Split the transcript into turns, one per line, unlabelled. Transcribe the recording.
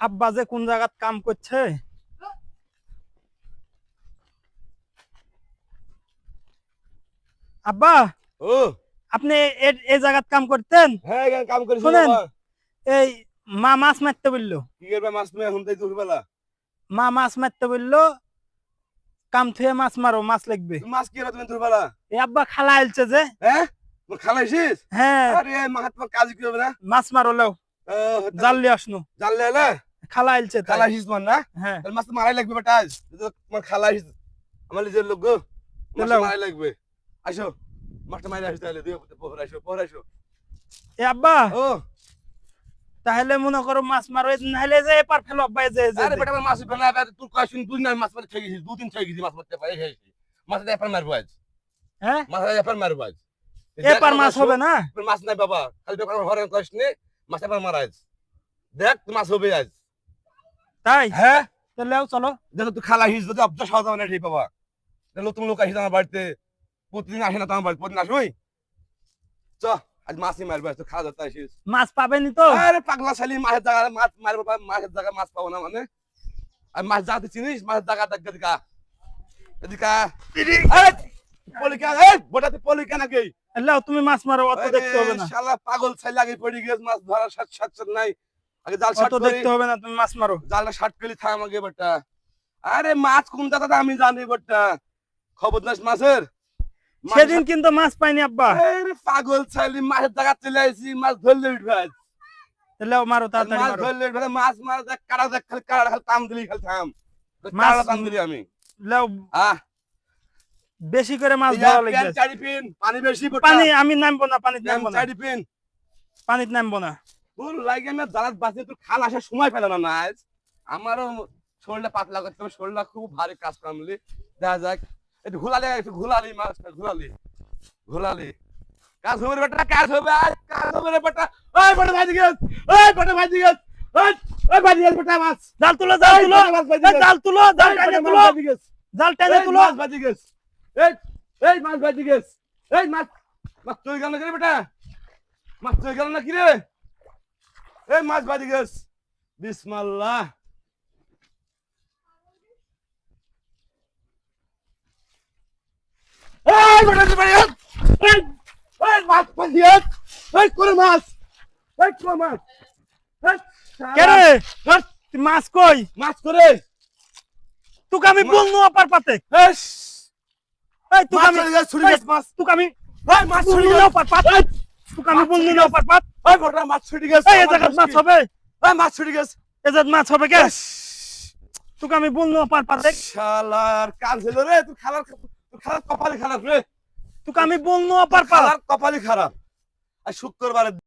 আব্বা যে কোন জায়গাত কাম করছে। আব্বা
ও
আপনি এই জায়গাত কাম করতেন?
হ্যাঁ এখানে কাম করিস
শুনেন,
বাবা।
এই মা মাছ মারতে বললো।
কি করবে মাছ মেয়ে এখন তাই দুপুরবেলা?
মা মাছ মারতে বললো, কাম থুয়ে মাছ মারো, মাছ লাগবে।
তুমি মাছ কি করবে তুমি দুপুরবেলা?
এই আব্বা খালা আইলছে যে।
হ্যাঁ তোর খালাইছিস?
হ্যাঁ
আরে মাহাত্মা কাজ কি হবে না?
মাছ মারো লাও, জাল লিয়ে আসনো।
জানলে এলে
খালা আইলছে তাই।
খালাইছিস তোমার না?
হ্যাঁ
তাহলে মাছ তো মারাই লাগবে বেটা আজ। তোমার খালাইছিস আমার নিজের লোক গো, মাছ
এলাও।
মারাই লাগবে। আসো মাছটা মারি আসো তাহলে দুই পোহর আসো পোহর আসো।
এ আব্বা
ও
তাহলে মনে করো মাছ মারো, নাহলে যে এপার ফেলো আব্বা, এই যে
আরে বেটা আমার মাছ ফেলা তুই কয় শুন তুই না মাছ মারতে থেকে গেছিস, দুদিন থেকে গেছিস মাছ মারতে পারে গেছিস। মাছটা এপার মারবো আজ,
হ্যাঁ
মাছটা এপার মারবো আজ।
এপার মাছ হবে না।
মাছ নাই বাবা, খালি দোকান ঘরে কষ্ট নেই, মাছ এবার মারা আজ। দেখ মাছ হবে আজ।
তাই
হ্যাঁ
তাহলে চলো।
দেখো তুই খালা হিস যদি অবজা সাজা না ঠিক বাবা। তাহলে তুমি লোক আসিস আমার বাড়িতে, প্রতিদিন আসে না তো আমার বাড়ি, প্রতিদিন আসবি। চ আজ মাছই মারবে, তুই খাওয়া দাওয়া আসিস।
মাছ পাবেনি তো?
আরে পাগলা শালি, মাছের জায়গা মাছ মারবো, মাছের জায়গা মাছ পাবো না মানে? আর মাছ জায়গাতে চিনিস, মাছের জায়গা দেখ এদিকা এদিকা। আরে পলিকা, এই বোটাতে পলিকা নাকি?
লাও তুমি মাছ মারো, অত দেখতে হবে না।
শালা পাগল ছাইলে আগে পড়ে গেছে, মাছ ধরার সাথে নাই। আগে জাল শাট
অত
করি,
দেখতে হবে না, তুমি মাছ মারো।
জালটা শাট করি থাম আগে বেটা। আরে মাছ কোন জায়গাতে আমি জানি বেটা, খবর নাস মাছের।
সেদিন কিন্তু মাছ পাইনি আব্বা।
আরে পাগল ছাইলি, মাছের জায়গা চলে আইছি, মাছ ধরলে উঠবে আজ।
লাও মারো তাড়াতাড়ি
মাছ
মারো।
ধরলে উঠবে, মাছ মাছ দেখ কাটা দেখ, খালি কাটা খালি টান দিলি খালি থাম।
মাছ
মাছ টান দিলি আমি।
লাও
আহ
বেশি করে মাছ ধরা লাগবে।
প্যান চারি পিন পানি বেশি বেটা।
পানি আমি নামবো না, পানিতে
প্যান
নামবো না,
চারি পিন।
পানিতে নামবো না।
তোর লাগে না জালাত বাঁচে, তোর খাল আসার সময় পেল না আজ। আমারও শরীরটা পাতলা করতে হবে, শরীরটা খুব ভারী কাজ কামলি। দেখা যাক একটু ঘুলালি মাছটা ঘুলালি কাজ হবে রে বেটা, কাজ হবে আজ, কাজ হবে রে বেটা। ওই বেটা ভাজি গেছ, ওই বেটা ভাজি গেছ, ওই ভাজি গেছ বেটা মাছ।
জাল তুলো, জাল তুলো, জাল তুলো, জাল টেনে তুলো, জাল টেনে তুলো।
মাছ ভাজি গেছ, এই মাছ ভাজি গেছ, এই মাছ মাছ চলে গেল না রে বেটা, মাছ চলে গেল না কি রে? এই মাছ ভাজি গেছ, বিসমিল্লাহ। এই বেটা ভাজি গেছ, এই মাছ ভাজি গেছ, এই কোন মাছ, এই কোন মাছ, এই
কে রে তুই মাছ কই?
মাছ করে
তোকে আমি বলনু আপার পাতে।
এই
এই তোকে
মাছ
আমি
চলে গেছ, ছুরি গেছ মাছ,
তোকে আমি
এই মাছ ছুরি
বলনু
গেছ,
না আপার পাত, তোকে আমি বলনু না আপার পাত।
এই বড় মাছ ছুরি গেছ,
এই জায়গা মাছ হবে,
এই মাছ ছুরি গেছ।
এই জায়গা মাছ হবে কে? তোকে আমি বলনু আপার পাতে,
শালার কাজ হলো রে, তুই খালার কপালি খারাপ রে,
তোকে আমি বলনু আপার পাত।
খালার কপালি খারাপ। আর শুক্রবারে